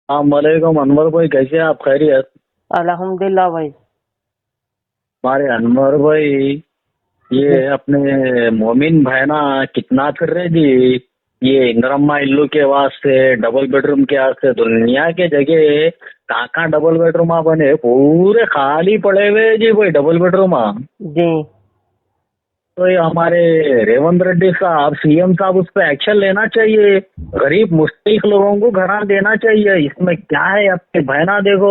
अस्सलामुअलैकुम अनवर भाई, कैसे हैं आप? खैरियत? अल्हम्दुलिल्लाह भाई। हमारे अनवर भाई, ये अपने मोमिन भाई ना कितना फिर रहे जी। ये इंदिरम्मा इल्लू के वास्ते, डबल बेडरूम के वास्ते दुनिया के जगह कहाँ कहाँ डबल बेडरूम बने, पूरे खाली पड़े हुए जी भाई डबल बेडरूम। जी तो ये हमारे रेवंत रेड्डी साहब, सीएम साहब, उस पर एक्शन लेना चाहिए। गरीब मुस्तहिक लोगों को घर देना चाहिए। इसमें क्या है, आपके बहना देखो,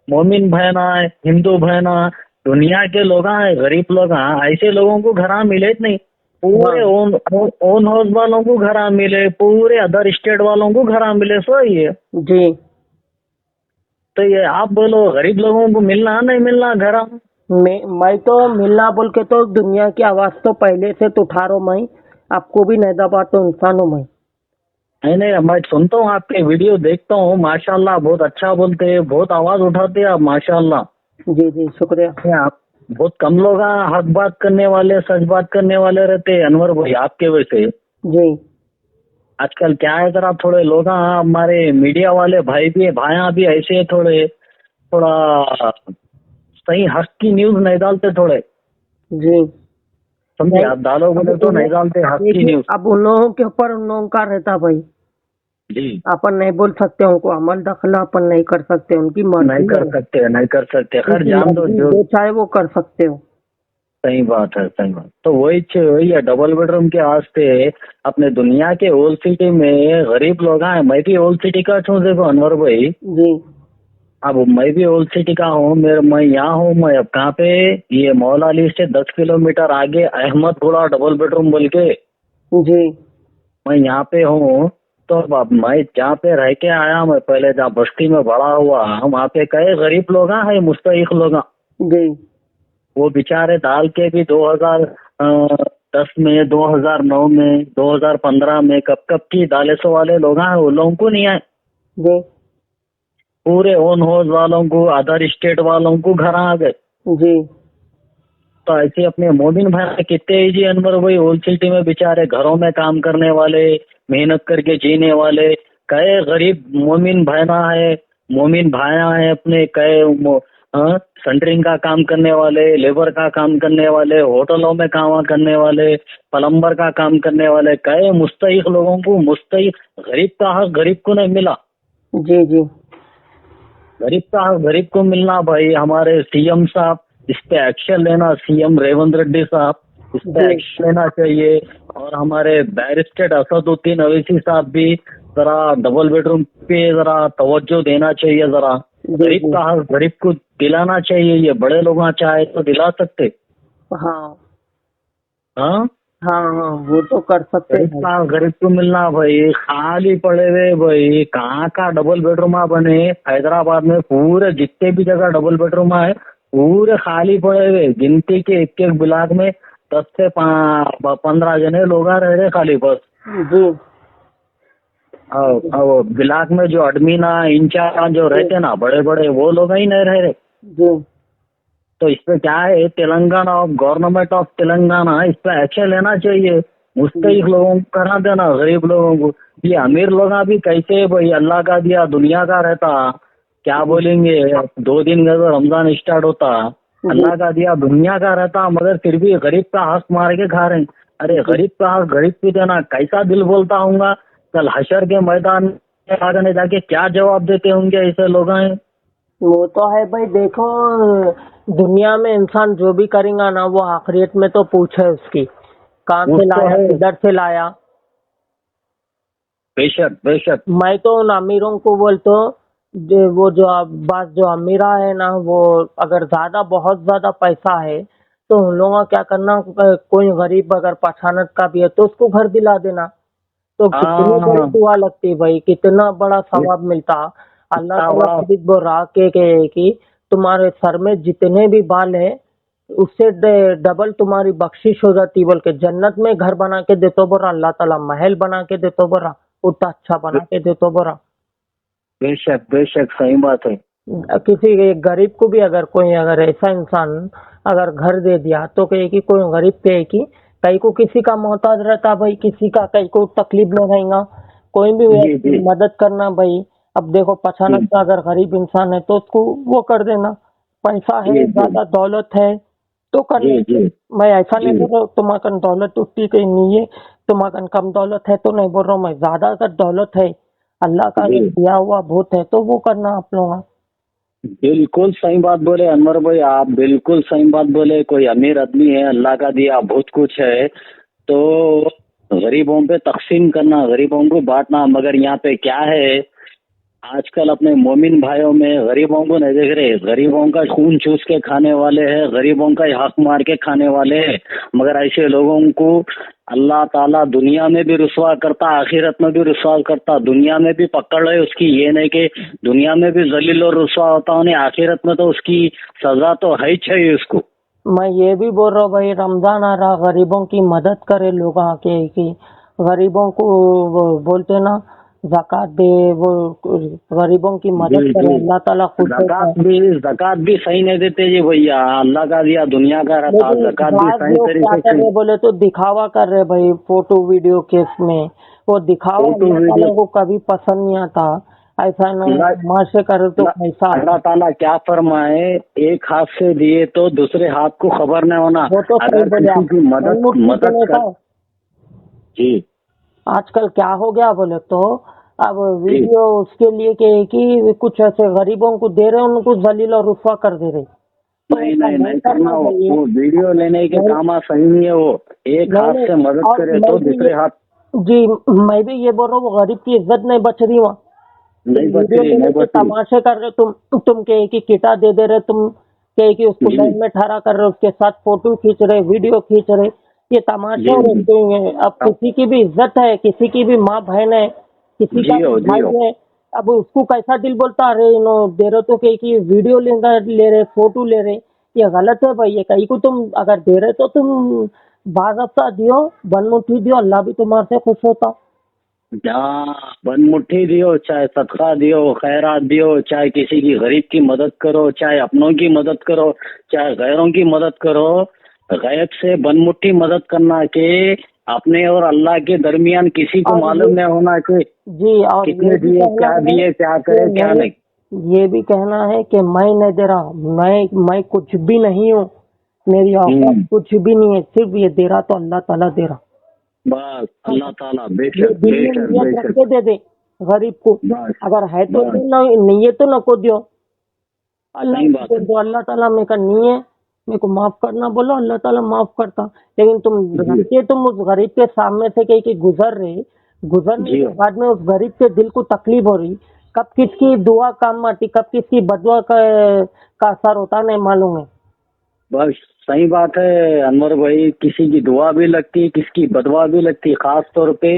मोमिन बहना है, हिंदू बहना, दुनिया के लोग हैं, गरीब लोग हैं, ऐसे लोगों को घर मिले नहीं। पूरे ओन ओन हाउस वालों को घर मिले, पूरे अदर स्टेट वालों को घर मिले, सो ये। जी तो ये आप बोलो, गरीब लोगों को मिलना नहीं मिलना घर? मैं तो मिलना बोल के तो दुनिया की आवाज तो पहले से तो उठा रहा हूँ मैं, आपको भी नहीं दबा तो इंसान हूँ मैं। नहीं, मैं सुनता हूँ, आपके वीडियो देखता हूँ, माशाल्लाह बहुत अच्छा बोलते हैं, बहुत आवाज उठाते हैं आप, माशाल्लाह। जी जी शुक्रिया। आप बहुत कम लोग हैं, हक बात करने वाले, सच बात करने वाले रहते हैं अनवर भाई, आपके वजह से। जी आजकल क्या है, जरा थोड़े लोग हैं, हमारे मीडिया वाले भाई भी, भाइयां भी ऐसे थोड़े थोड़ा सही हक की न्यूज नहीं डालते थोड़े, जी समझे आप? डालो बोले तो नहीं डालते हक की न्यूज। अब उन लोगों के ऊपर उन लोगों का रहता भाई, जी अपन नहीं बोल सकते, उनको अमल दखला अपन नहीं कर सकते, उनकी नहीं मर्जी कर सकते, नहीं कर सकते, खैर जान दो, जो चाहे वो कर सकते हो। सही बात है, सही बात। तो वही है, डबल बेडरूम के वास्ते अपने दुनिया के ओल्ड सिटी में गरीब लोग हैं। मैं भी ओल्ड सिटी का हूँ, देखो अनवर भाई, जी अब मैं भी ओल्ड सिटी का हूँ। मैं यहाँ हूँ, मैं अब कहाँ पे, ये मौला अली से 10 किलोमीटर आगे अहमदपुरा डबल बेडरूम बोल के, जी मैं यहाँ पे हूँ। तो अब मैं जहाँ पे रह के आया, मैं पहले जहाँ बस्ती में बड़ा हुआ, वहाँ पे कई गरीब लोग हैं, मुस्तहिक लोग हैं। जी वो बेचारे डाल के भी 2010 में, 2009 में, 2015 में कब की दाले सो वाले लोग हैं, वो लोगों को नहीं आए। जी पूरे ओन हाउस वालों को, अदर स्टेट वालों को घर आ गए। जी तो ऐसे अपने मोमिन भाई कितने ही जी अनवर भाई, ओल्ड सिटी में बेचारे घरों में काम करने वाले, मेहनत करके जीने वाले कई गरीब मोमिन बहना है, मोमिन भाया है अपने, कई सेंटरिंग का काम करने वाले, लेबर का काम करने वाले, होटलों में काम करने वाले, प्लम्बर का काम करने वाले, कई मुस्तहिक लोगों को, मुस्तहिक गरीब का हक गरीब को नहीं मिला। जी जी गरीब का हक गरीब को मिलना भाई। हमारे सीएम साहब इस पे एक्शन लेना, सीएम रेवंत रेड्डी साहब इस पे एक्शन लेना चाहिए। और हमारे बैरिस्टर असदुद्दीन अवैसी साहब भी जरा डबल बेडरूम पे जरा तवज्जो देना चाहिए। जरा गरीब का हक गरीब को दिलाना चाहिए। ये बड़े लोग चाहे तो दिला सकते। हाँ हाँ हाँ हाँ वो तो कर सकते हैं। गरीब को मिलना भाई, खाली पड़े हुए भाई, कहाँ का डबल बेडरूम बने हैदराबाद में, पूरे जितने भी जगह डबल बेडरूम है पूरे खाली पड़े हुए। गिनती के एक एक ब्लॉक में 10 से 15 जने लोग रह रहे खाली बस। जी अब ब्लॉक में जो एडमिन इंचार्ज जो रहते ना बड़े बड़े, वो लोग ही नहीं रह रहे। जी तो इस पे क्या है, Telangana of government of Telangana इस पे एक्शन लेना चाहिए। मुस्तहिक लोगों को करा देना, गरीब लोगों को। ये अमीर लोग भी कैसे भाई, अल्लाह का दिया दुनिया का रहता, क्या बोलेंगे, 2 दिन का तो रमजान स्टार्ट होता, अल्लाह का दिया दुनिया का रहता, मगर फिर भी गरीब का हक मार के खा रहे हैं। अरे गरीब का हक गरीब को देना, कैसा दिल बोलता होगा? कल हशर के मैदान में आगे जाके क्या जवाब देते होंगे ऐसे लोग हैं। वो तो है भाई। देखो दुनिया में इंसान जो भी करेगा ना, वो आखिरत में तो पूछे उसकी कहाँ से लाया, किधर से लाया। बेशक बेशक। मैं तो उन अमीरों को बोलता हूँ, वो जो अमीरा है ना, वो अगर ज्यादा बहुत ज्यादा पैसा है तो उन लोगों का क्या करना, कोई गरीब अगर पछानत का भी है तो उसको घर दिला देना। तो कितनी बड़ी दुआ लगती भाई, कितना बड़ा सवाब मिलता। अल्लाह ताला खुद बोल रहा कि तुम्हारे सर में जितने भी बाल है उससे डबल तुम्हारी बख्शिश हो जाती, बोल के जन्नत में घर बना के देतो बोरा, अल्लाह ताला महल बना के देतो बोरा, उतना अच्छा बना के देतो बोरा। बेशक बेशक, सही बात है। किसी गरीब को भी अगर कोई अगर ऐसा इंसान अगर घर दे दिया तो कहे कि कोई गरीब कहे कि कहीं को किसी का मोहताज रहता भाई, किसी का कहीं को तकलीफ में रहेगा, कोई भी मदद करना भाई। अब देखो पचानक से अगर गरीब इंसान है तो उसको वो कर देना, पैसा है, ज्यादा दौलत है तो करना चाहिए। मैं ऐसा नहीं बोल रहा हूँ तुम्हारे दौलत उतनी कहीं नहीं है, तुम्हारे कम दौलत है तो नहीं बोल रहा हूँ मैं, ज्यादा अगर दौलत है, अल्लाह का दिया हुआ बहुत है तो वो करना आप लोग। बिल्कुल सही बात बोले अनवर भाई, आप बिल्कुल सही बात बोले। कोई अमीर आदमी है, अल्लाह का दिया बहुत कुछ है, तो गरीबों पे तकसीम करना, गरीबों को बांटना। मगर यहाँ पे क्या है, आजकल अपने मोमिन भाइयों में गरीबों को नहीं देख रहे। गरीबों का खून चूस के खाने वाले हैं, गरीबों का हक मार के खाने वाले हैं। मगर ऐसे लोगों को अल्लाह ताला दुनिया में भी रुसवा करता, आखिरत में भी रुसवा करता। दुनिया में भी पकड़ है उसकी, ये नहीं कि दुनिया में भी जलील और रुसवा होता नहीं, आखिरत में तो उसकी सजा तो है ही चाहिए उसको। मैं ये भी बोल रहा हूँ भाई, रमजान आ रहा, गरीबों की मदद करे लोग आके, कि गरीबों को वो बोलते ना ज़कात दे, वो गरीबों की मदद करे, अल्लाह ताला खुद ज़कात भी सही नहीं देते जी भैया, अल्लाह का दिया दुनिया का रहता। ज़कात भी सही तरीके से बोले तो दिखावा कर रहे भाई, फोटो वीडियो केस में वो दिखावा अल्लाह को कभी पसंद नहीं आता। ऐसा माशे करे तो पैसा। अल्लाह ताला क्या फरमाए, एक हाथ से दिए तो दूसरे हाथ को खबर नहीं होना। वो तो अगर किसी की मदद कर जी। आजकल क्या हो गया बोले तो अब वीडियो उसके लिए कि कुछ ऐसे गरीबों को दे रहे, उनको जलील और रुसवा कर दे रहे। नहीं करना, वो वीडियो लेने के काम सही नहीं है। वो एक हाथ से मदद करे तो दूसरे हाथ। जी मैं भी ये बोल रहा हूँ, गरीब की इज्जत नहीं बच रही वहाँ, नहीं बच रही। तमाशे कर रहे तुम कहे कि किटा दे दे रहे, तुम कहे कि उसको लाइन में ठहरा कर रहे, उसके साथ फोटो खींच रहे, वीडियो खींच रहे, ये तमाशे होते हैं। अब किसी की भी इज्जत है, किसी की भी माँ बहन है, किसी का भाई है, अब उसको कैसा दिल बोलता, अरे नो दे रहे तो कहीं की वीडियो ले रहे, फोटो ले रहे, ये गलत है भाई। ये कहीं को तुम अगर दे रहे तो तुम बाज़ाब्ता दियो, बनमुट्ठी दियो, अल्लाह भी तुम्हारे से खुश होता। बनमुट्ठी दियो, चाहे सदका दियो, खैरात दियो, चाहे किसी की गरीब की मदद करो, चाहे अपनों की मदद करो, चाहे गैरों की मदद करो। गैब से बनमुट्ठी मदद करना के अपने और अल्लाह के दरमियान किसी को मालूम नहीं होना कि जी, और कितने दिए, क्या करे, क्या नहीं। ये भी कहना है कि मैं नहीं दे रहा, मैं कुछ भी नहीं हूँ, मेरी औकात कुछ भी नहीं है, सिर्फ ये दे रहा तो अल्लाह ताला दे रहा। बस अल्लाह ताला बेशक दे दे गरीब को, अगर है तो नहीं है तो नको दियो, अल्लाह को दो। अल्लाह ताला में का नहीं है, मेरे को माफ करना बोलो, अल्लाह ताला माफ करता। लेकिन तुम उस गरीब के सामने से कहीं गुजरने के बाद में उस गरीब के दिल को तकलीफ हो रही, कब किसकी दुआ काम आती, कब किसकी बदुआ का असर होता नहीं मालूम है। बस सही बात है अनवर भाई, किसी की दुआ भी लगती, किसकी बदवा भी लगती। खास तौर पे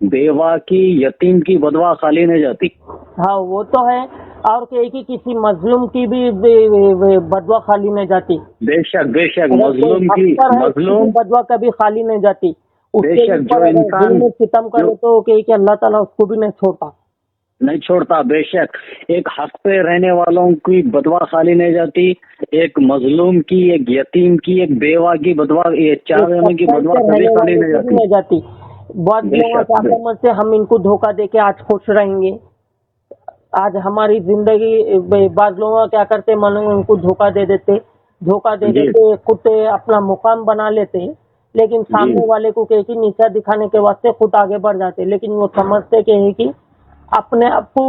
बेवा की, यतीम की बदवा खाली नहीं जाती। हाँ वो तो है, और कि किसी मजलूम की भी बदवा खाली नहीं जाती। बेशक मजलूम बदवा कभी खाली नहीं जाती। बेशक जो इंसान सितम करे तो कि अल्लाह ताला उसको भी नहीं छोड़ता। बेशक एक हक पे रहने वालों की बदवा खाली नहीं जाती, एक मजलूम की, एक यतीम की, एक बेवा की बदवा, ये चार जनों की बदवा कभी खाली नहीं जाती। बहुत लोगों से हम इनको धोखा देके आज खुश रहेंगे, आज हमारी जिंदगी बाद लोग क्या करते मालूम, उनको धोखा दे देते, खुद अपना मुकाम बना लेते, लेकिन सामने वाले को कहे कि नीचा दिखाने के वास्ते खुद आगे बढ़ जाते। लेकिन वो समझते कि अपने आप को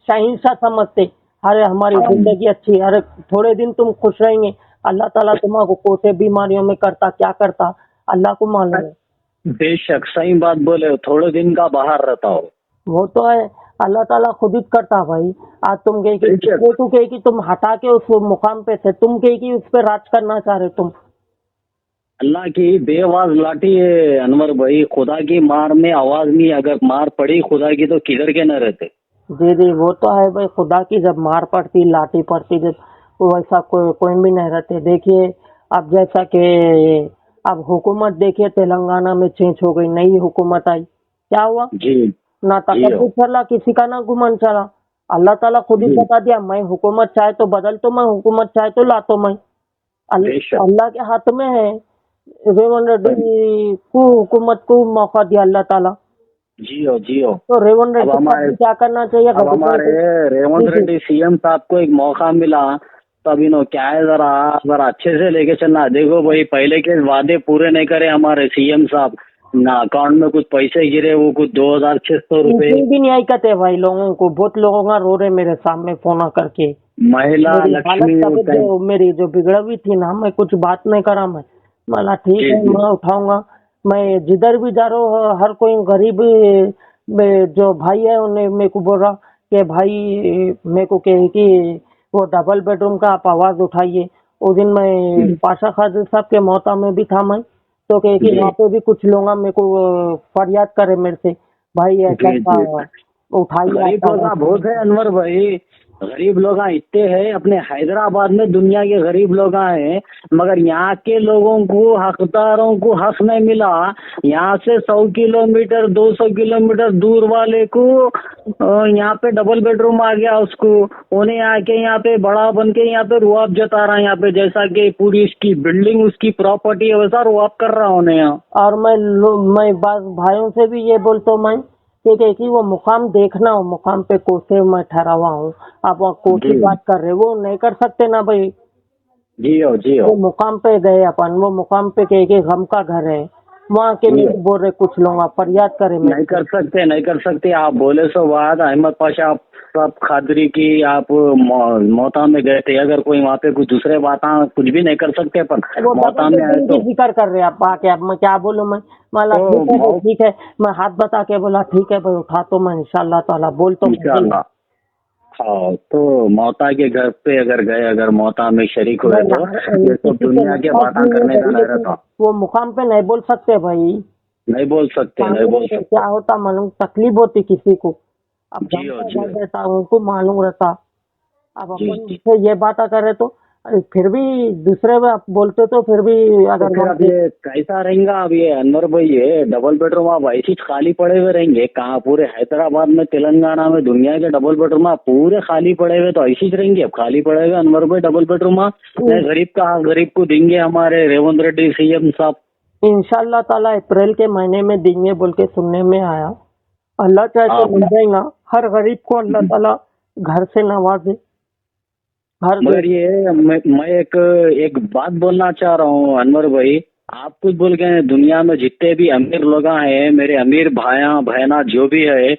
शहंशाह समझते, अरे हमारी जिंदगी अच्छी है, अरे थोड़े दिन तुम खुश रहेंगे, अल्लाह ताला तुम्हारे कोसे बीमारियों में करता क्या करता अल्लाह को मालूम है। बेशक सही बात बोले, थोड़े दिन का बाहर रहता हो, वो तो है, अल्लाह ताला खुद ही करता भाई। आज तुम कहे कि तुम हटा के उस मुकाम पे थे, तुम कहे कि उस पे राज करना चाह रहे तुम। अल्लाह की बेआवाज लाठी है अनवर भाई, खुदा की मार में आवाज नहीं, अगर मार पड़ी खुदा की तो किधर के न रहते। जी वो तो है भाई, खुदा की जब मार पड़ती, लाठी पड़ती, जब वैसा कोई भी नहीं रहते। देखिए अब जैसा कि अब हुकूमत देखिए तेलंगाना में चेंज हो गई, नई हुकूमत आई, क्या हुआ जी, ना तकब्बुर चला किसी का, ना गुमान चला। अल्लाह ताला खुद ही बता दिया, मैं हुकूमत चाहे तो बदल तो मैं, हुकूमत चाहे तो ला तो मैं, अल्लाह के हाथ में है। रेवंत रेड्डी को हुकूमत को मौका दिया अल्लाह ताला, जियो जियो। तो रेवंत अब रेड्डी साहब हमारे को क्या करना चाहिए अब गरीबों हमारे को? रेवंत जी जी रेड्डी सीएम साहब को एक मौका मिला, तब इन्हों क्या है, जरा जरा अच्छे से लेके चलना। देखो भाई, पहले के वादे पूरे नहीं करे हमारे सीएम साहब, ना अकाउंट में कुछ पैसे गिरे, वो कुछ 2,600 रुपए। इतनी भी नहीं आई कहते भाई लोगों को, बहुत लोगों का रो रहे मेरे सामने फोन करके। महिला मेरी हालत लक्ष्मी तबीयत जो मेरी जो बिगड़ हुई थी ना, मैं कुछ बात नहीं करा। मैं ठीक जी है, जी मैं उठाऊंगा। मैं जिधर भी जा रहा हूँ, हर कोई गरीब जो भाई है उन्हें मेरे को बोल रहा कि भाई मेरे को कहे कि वो डबल बेडरूम का आप आवाज उठाइए। उस दिन मैं जी पाशा खादिर साहब के मोहता में भी था मैं, तो कहे कि जी वहाँ पे भी कुछ लोग मेरे को फरियाद करे मेरे से, भाई ऐसा जी ऐसा जी। उठाइए गरीब आपका लोग आवाज। बहुत है अनवर भाई, गरीब लोग इतने हैं अपने हैदराबाद में, दुनिया के गरीब लोग हैं, मगर यहाँ के लोगों को, हकदारों को हक नहीं मिला। यहाँ से 100 किलोमीटर 200 किलोमीटर दूर वाले को यहाँ पे डबल बेडरूम आ गया, उसको उन्हें आके यहाँ पे बड़ा बन के यहाँ पे रुआब जता रहा है, यहाँ पे जैसा कि पूरी इसकी बिल्डिंग उसकी प्रॉपर्टी है वैसा रुआब कर रहा उन्हें यहाँ। और मैं बस भाइयों से भी ये बोलता हूँ मैं, ठीक है कि वो मुकाम देखना हो, मुकाम पे कोसे मैं ठहरा हुआ हूँ। आप वहाँ कोसी जी बात कर रहे हो, वो नहीं कर सकते ना भाई। जियो जियो। वो मुकाम पे गए अपन, वो मुकाम पे कहे कि गम का घर है, वहाँ के मेरे जियो को बोल रहे कुछ लोग आप फरियाद करे मेरे नहीं से। कर सकते, नहीं कर सकते। आप बोले सो बात, अहमद पाशा साहब खादरी की आप मोहता में गए थे, अगर कोई वहाँ पे कुछ दूसरे बात कुछ भी नहीं कर सकते, पर वो मोहता डबल में आए बेडरूम की तो जिक्र कर रहे हैं आप आके। अब मैं क्या बोलूँ, मैं बोला ठीक है भाई, ठीक है। मैं हाथ बता के बोला ठीक है भाई, उठा तो मैं इंशाल्लाह ताला बोल तो मैं। इंशाल्लाह। हाँ, तो मोहता के घर पे अगर गए, अगर मोहता में शरीक हुए तो ये सब किसी से दुनिया के नाराज बातें नहीं है करने का भाई, नहीं लेकिन रहता। वो मुकाम पे नहीं बोल सकते भाई। नहीं बोल सकते, नहीं बोल कानून से सकते। क्या होता मालूम, तकलीफ होती किसी को। अब जियो जनता जियो। घर रहता उनको मालूम रहता। अब जी अपन जी। से ये बात करे तो अरे फिर भी दूसरे में आप बोलते तो फिर भी तो अगर फिर अब ये कैसा रहेगा? अब ये अनवर भाई, ये डबल बेडरूम आप ऐसी खाली पड़े हुए रहेंगे कहाँ? पूरे हैदराबाद में, तेलंगाना में, दुनिया के डबल बेडरूम पूरे खाली पड़े हुए तो ऐसी रहेंगे? अब खाली पड़े हुए अनवर भाई डबल बेडरूम नहीं, गरीब का गरीब को देंगे हमारे रेवंत रेड्डी सीएम साहब। इंशाल्लाह ताला अप्रैल के महीने में देंगे बोल के सुनने में आया। अल्लाह चाहे तो मिल जाएगा। हर गरीब को अल्लाह ताला घर से नवाजे। हर मगर ये मैं एक बात बोलना चाह रहा हूँ अनवर भाई, आप कुछ बोल गए, दुनिया में जितने भी अमीर लोग हैं, मेरे अमीर भाया बहना जो भी है,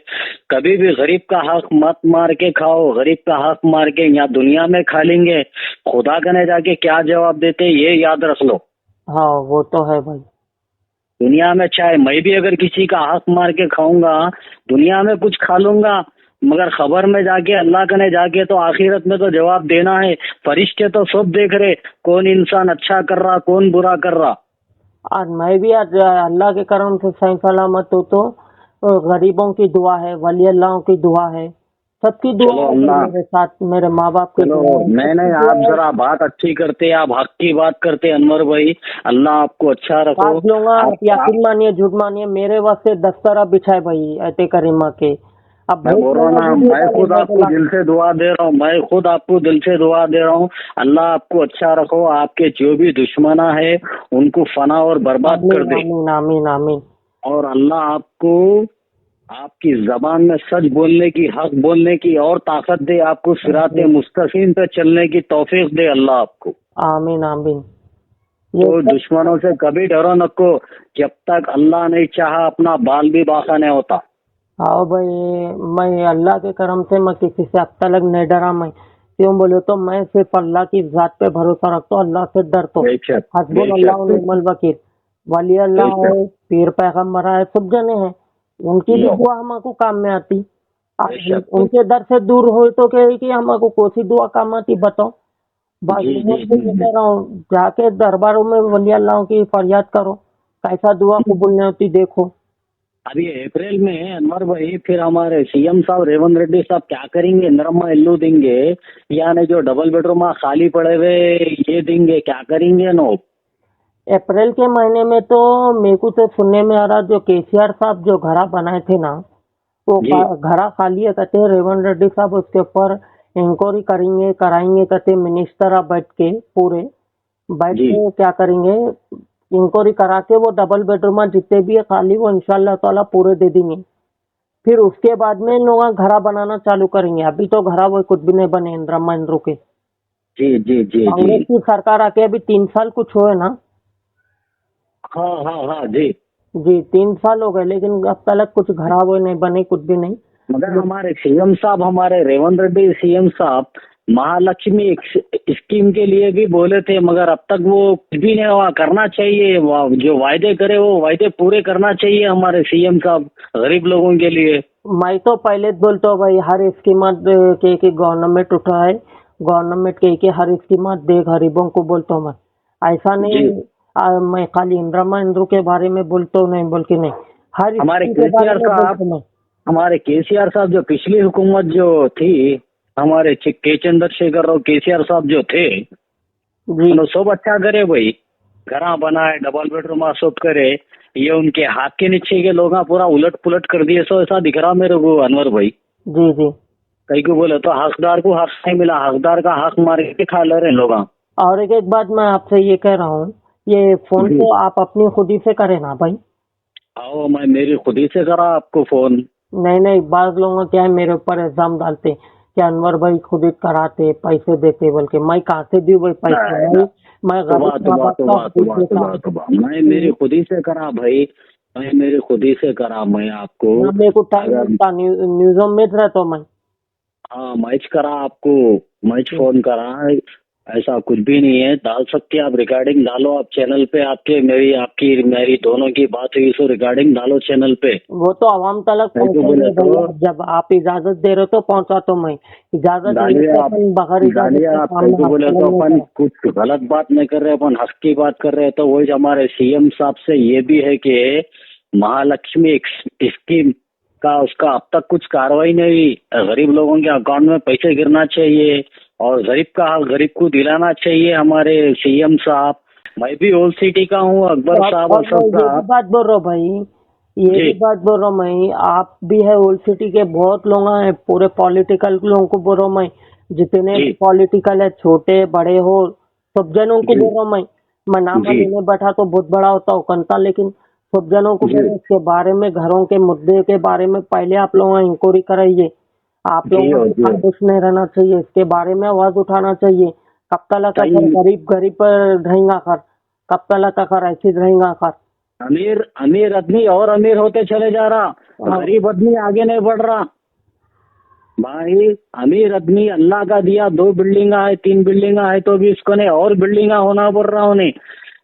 कभी भी गरीब का हक मत मार के खाओ। गरीब का हक मार के यहाँ दुनिया में खा लेंगे, खुदा कने जाके क्या जवाब देते ये याद रख लो। हाँ वो तो है भाई। दुनिया में चाहे मैं भी अगर किसी का हक मार के खाऊंगा, दुनिया में कुछ खा लूंगा, मगर खबर में जाके अल्लाह कने जाके तो आखिरत में तो जवाब देना है। फरिश्ते तो सब देख रहे कौन इंसान अच्छा कर रहा कौन बुरा कर रहा। और मैं भी आज अल्लाह के करम से सही सलामत हूँ, तो गरीबों की दुआ है, वली अल्लाह की दुआ है, सबकी दुआ चलो है अल्लाह, मेरे साथ, मेरे माँ बाप की चलो दुआ है, नहीं सबकी नहीं, दुआ आप है। जरा बात अच्छी करते, आप हक की बात करते अनवर भाई, अल्लाह आपको अच्छा रखो। बात लूंगा, आप यकीन मानिए झूठ मानिए, मेरे वास्ते दस्तरा बिछाए भाई ऐते करीमा के। अब मैं बोल रहा हूँ ना, मैं खुद आपको दिल से दुआ दे रहा हूँ, मैं खुद आपको दिल से दुआ दे रहा हूँ। अल्लाह आपको अच्छा रखो, आपके जो भी दुश्मना है उनको फना और बर्बाद कर दे। आमीन आमीन आमीन। और अल्लाह आपको आपकी जबान में सच बोलने की, हक बोलने की और ताकत दे, आपको सिराते मुस्तकीम पे चलने की तौफीक दे अल्लाह आपको। आमीन आमीन। तो दुश्मनों से कभी डरो नको, जब तक अल्लाह नहीं चाहा अपना बाल भी बाका नहीं होता। हाँ भाई, मैं अल्लाह के करम से मैं किसी से अब तक नहीं डरा। मैं क्यों बोले तो मैं सिर्फ अल्लाह की जात पे भरोसा रखता हूँ, अल्लाह से डरता हूँ। बेशक हस्बुन अल्लाह व निअमल वकील। वली अल्लाह है, पीर पैगम्बर है, सब जने हैं, उनकी भी दुआ हमको काम में आती। बेशक। उनके दर से दूर हो तो कहे कि हमको कोसी दुआ काम आती बताओ। बस जी, जी, मैं जी, जी। कह रहा हूँ, जाके दरबारों में वली अल्लाह की फरियाद करो, कैसा दुआ कबूल नहीं होती देखो। अभी अप्रैल में अनवर भाई फिर हमारे सीएम साहब रेवंत रेड्डी साहब क्या करेंगे? नरमा इल्लू देंगे, यानी जो डबल बेडरूम खाली पड़े हुए ये देंगे, क्या करेंगे नो? अप्रैल के महीने में तो मेरे को तो सुनने में आ रहा, जो केसीआर साहब जो घरा बनाए थे ना, वो जी। घरा खाली है कहते हैं रेवंत रेड्डी साहब उसके ऊपर इंक्वायरी करेंगे, कराएंगे कहते मिनिस्टर आप बैठ के पूरे बैठ जी। के क्या करेंगे, इंक्वायरी करा के वो डबल बेडरूम जितने भी है खाली वो इंशाल्लाह ताला पूरे दे देंगे। फिर उसके बाद में इन लोग घरा बनाना चालू करेंगे। अभी तो घरा वो कुछ भी नहीं बने इंदिरा महिंद्रा के। जी जी जी कांग्रेस जी। की सरकार आके अभी 3 साल कुछ हुए ना। हाँ हाँ हाँ जी। जी 3 साल हो गए, लेकिन अब तक कुछ घरा वो नहीं बने, कुछ भी नहीं। मगर हमारे सीएम साहब, हमारे रेवंत रेड्डी सीएम साहब महालक्ष्मी स्कीम के लिए भी बोले थे, मगर अब तक वो कुछ भी नहीं हुआ। करना चाहिए, जो वायदे करे वो वायदे पूरे करना चाहिए हमारे सीएम साहब गरीब लोगों के लिए। मैं तो पहले बोलता हूँ भाई, हर स्कीम के गवर्नमेंट उठाए, गवर्नमेंट के हर स्कीम दे गरीबों को, बोलता हूँ मैं। ऐसा नहीं जी। मैं खाली इंदिरा महिंद्रा के बारे में बोलता हूँ, नहीं बोल के नहीं, हर हमारे स्कीम के बारे केसीआर में बोलता साहब, हूँ मैं। हमारे केसीआर साहब जो पिछली हुकूमत जो थी, हमारे के चंद्रशेखर राव केसीआर साहब जो थे, जी उन्होंने सब अच्छा करे भाई, घरा बनाए, डबल बेडरूम सब करे। ये उनके हाथ के नीचे के लोग पूरा उलट पुलट कर दिए। सो ऐसा दिख रहा मेरे को अनवर भाई। जी जी। कई को बोले तो हकदार को हक नहीं मिला, हकदार का हक मार के खा ले रहे लोग। और एक बात मैं आपसे ये कह रहा हूँ, ये फोन जी। तो आप अपनी खुद ही से करें ना भाई। आओ, मैं मेरी खुद ही से करा आपको फोन। नहीं नहीं, बात लोग क्या है, मेरे ऊपर इल्जाम डालते कि अनवर भाई खुद ही कराते, पैसे देते, बोल के। मैं कहाँ से दूं भाई पैसे? मैं गरीब माँ बाप का खुद ही देता हूँ। मैं मेरी खुद ही से करा भाई, मैं मेरी खुद ही से करा। मैं आपको ना मेरे को टाइम मिलता, न्यूज़ों में रहता हूँ मैं। हाँ मैच करा आपको, मैच फोन करा। ऐसा कुछ भी नहीं है, डाल सकते आप रिकॉर्डिंग, डालो आप चैनल पे। आपके मेरी दोनों की बात हुई, सो रिकॉर्डिंग डालो चैनल पे। वो तो आवाम तक पहुँचाएंगे भैया, जब आप इजाजत दे रहे हो तो पहुँचा। तो मैं इजाजत नहीं डालिए तो आप, अपन बगैर इजाजत डालिए के आप। सामने कई को बोले तो हाथ अपन कुछ गलत बात नहीं कर रहे, अपन हक की बात कर रहे हैं। तो वही हमारे सीएम साहब से ये भी है कि महालक्ष्मी स्कीम का उसका अब तक कुछ कार्रवाई नहीं हुई। गरीब लोगों के अकाउंट में पैसे गिरना चाहिए और गरीब का हाल गरीब को दिलाना चाहिए हमारे सीएम साहब। मैं भी ओल्ड सिटी का हूँ, अकबर साहब, और असद ये भी साहब। बात बोल रहा हूँ भाई, ये जी भी बात बोल रहा हूँ मैं। आप भी है ओल्ड सिटी के, बहुत लोग हैं, पूरे पॉलिटिकल लोगों को बोल रहा हूँ मैं, जितने जी भी पॉलिटिकल है, छोटे बड़े हो, सब जनों को जी बोल रहा हूँ मैं नाम जी लेने बैठा तो बहुत बड़ा होता हूँ कंता, लेकिन सब जनों को बोल रहा हूँ, जी इसके बारे में, घरों के मुद्दे के बारे में पहले आप लोगों ने इंक्वायरी कराइए। आप जी लोगों को जी खामोश नहीं रहना चाहिए, इसके बारे में आवाज उठाना चाहिए। कब तक टाइम। गरीब गरीब रहेगा कर, कब तक ऐसे रहेगा कर। अमीर अमीर आदमी और अमीर होते चले जा रहा, हाँ। गरीब आदमी आगे नहीं बढ़ रहा भाई। अमीर आदमी अल्लाह का दिया, 2 बिल्डिंग है, 3 बिल्डिंग है, तो भी उसको नहीं और बिल्डिंग होना पड़ रहा उन्हें।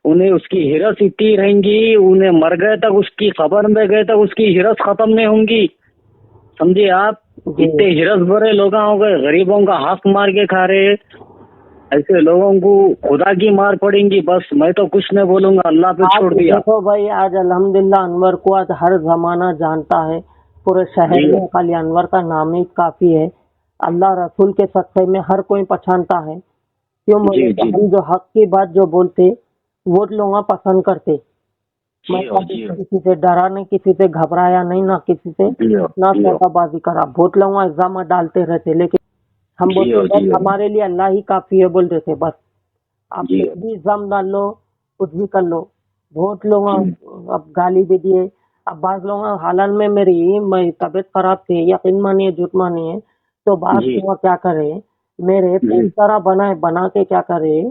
उन्हें उसकी हिरस इतनी रहेंगी, उन्हें मर गए तक, उसकी खबर में गए तक उसकी हिरस खत्म नहीं होंगी। समझे आप? जी। इतने हिरस भरे लोग हो गए, गरीबों का हक मार के खा रहे। ऐसे लोगों को खुदा की मार पड़ेंगी। बस मैं तो कुछ नहीं बोलूंगा, अल्लाह पे आज छोड़ दिया। देखो भाई, आज अल्हम्दुलिल्लाह अनवर को आज हर जमाना जानता है, पूरे शहर जी में खाली अनवर का नाम ही काफी है। अल्लाह रसूल के सच्चाई में हर कोई पहचानता है। क्यों बोले जी तो जी हम जो हक की बात जो बोलते, वो लोग पसंद करते। मैं जी कभी जी किसी से डरा नहीं, किसी से घबराया नहीं, ना किसी से जी ना जी सौदाबाजी करा। बहुत लोग इल्जाम डालते रहते, लेकिन हम जी बोलते जी बस हमारे लिए अल्लाह ही काफी है, बोल देते बस। आप जी कुछ भी इल्जाम डाल लो, कुछ भी कर लो। बहुत लोग जी अब गाली भी दिए। अब बाज लोग हालात में मैं तबीयत खराब थी, यकीन मानिए झूठ मानिए, तो बात जी हुआ क्या करे, मेरे जी तरह बना के क्या करे,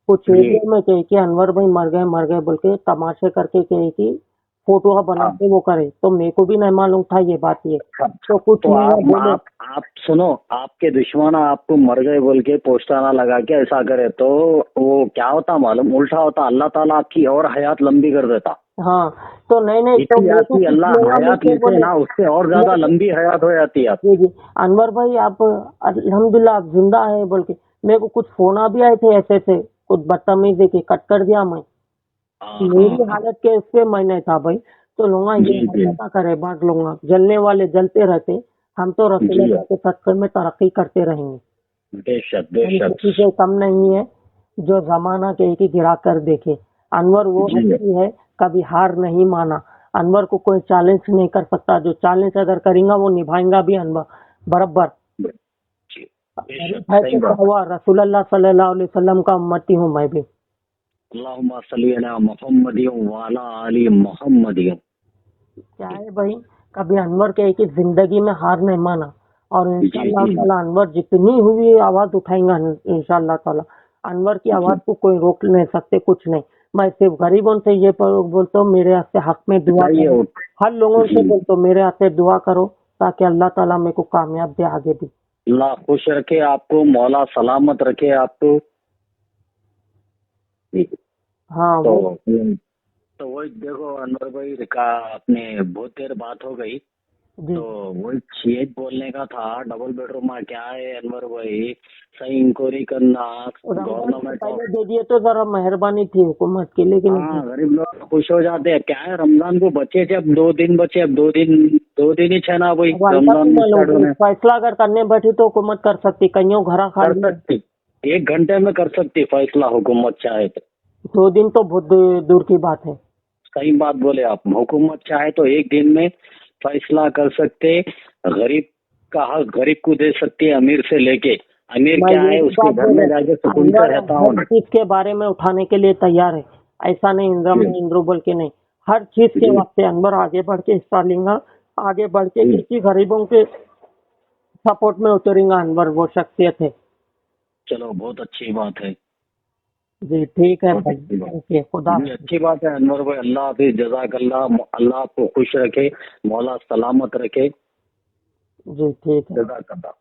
कुछ जी एरिया में कहे कि अनवर भाई मर गए बोल के तमाशे करके कहे कि फोटो बना हाँ। के वो करे, तो मेरे को भी नहीं मालूम था ये बात। ये तो कुछ तो नहीं बोले। आप सुनो, आपके दुश्मन आपको मर गए बोल के पोस्टाना लगा के ऐसा करे तो वो क्या होता मालूम? उल्टा होता, अल्लाह ताला आपकी और हयात लंबी कर देता। हाँ तो नहीं तो इतनी मेरे को आपकी कुछ अल्लाह लोग हयात मुझसे लेते बोले, ना, उससे और ज्यादा लंबी हयात हो जाती है आप। जी जी अनवर भाई आप अल्हम्दुलिल्लाह आप जिंदा है बोल के मेरे को कुछ फोन भी आए थे ऐसे से, कुछ बदतमीजी के, कट कर दिया मैं। मेरी हालत के इस पे मैं नहीं था भाई। तो लोग ये जी जी पता करे, बात लोग जलने वाले जलते रहते, हम तो रसूल जी के चक्कर में तरक्की करते रहेंगे। बेशक हम बेशक किसी से कम नहीं है, जो जमाना के एक ही गिरा कर देखे। अनवर वो जी हस्ती है, कभी हार नहीं माना। अनवर को कोई चैलेंज नहीं कर सकता, जो चैलेंज अगर करेगा वो निभाएगा भी अनवर बराबर। जी बेशक, है सही तो क्या बात। हुआ, रसूलुल्लाह सल्लल्लाहु अलैहि वसल्लम का उम्मती हूँ मैं भी। अल्लाहुम्मा सल्ली अला मुहम्मदिन व अला आलि मुहम्मदिन। क्या है भाई, कभी अनवर के की जिंदगी में हार नहीं माना और इंशाल्लाह जी। ताला अनवर जितनी हुई आवाज उठाएंगा इंशाल्लाह ताला अनवर की आवाज को कोई रोक नहीं सकते कुछ नहीं। मैं सिर्फ गरीबों से ये बोलता हूँ मेरे हाथ से हक में दुआ बताइए करो, हर लोगों से जी। बोलता हूँ मेरे हाथ से दुआ करो ताकि अल्लाह ताला मेरे को कामयाब दे आगे भी। अल्लाह खुश रखे आपको, मौला सलामत रखे आपको। हाँ तो वो तो वही देखो अनवर भाई का अपने बहुत देर बात हो गई, जी तो वही यही बोलने का था। डबल बेडरूम में क्या है अनवर भाई, सही इंक्वायरी करना रमजान से गवर्नमेंट। पहले दे दिए तो जरा मेहरबानी थी हुकूमत की, लेकिन हाँ, गरीब लोग खुश हो जाते हैं। क्या है, रमजान को बचे थे, अब 2 दिन बचे, अब 2 दिन ही है ना भाई अब अल्लाह रमजान को स्टार्ट मालूम, होने। फैसला अगर करने बैठी तो हुकूमत कर सकती, कईयों घर कर खाली सकती, 1 घंटे में कर सकती फैसला हुकूमत चाहे तो। 2 दिन तो बहुत दूर की बात है। सही बात बोले आप, हुकूमत चाहे तो 1 दिन में फैसला कर सकते। गरीब का हक गरीब को दे सकती है, अमीर से लेके। अमीर मैं क्या ये है, भी उसके बात घर बोल में रहा जाके हूँ, सुकून से अनवर रहता हूँ। हर चीज के बारे में उठाने के लिए तैयार है, ऐसा नहीं इंद्रू बोल के नहीं, हर चीज के वास्ते अनवर आगे बढ़ के हिस्सा लेगा, आगे बढ़ के किसी गरीबों के सपोर्ट में उतरेगा। अनवर वो शख्सियत है। चलो बहुत अच्छी बात है, जी ठीक है बहुत भाई, अच्छी बात। ओके खुदा जी अच्छी बात है अनवर भाई, अल्लाह हाफिज, जज़ाकल्लाह। अल्लाह आपको खुश रखे, मौला सलामत रखे, जी ठीक है। जज़ाकल्लाह।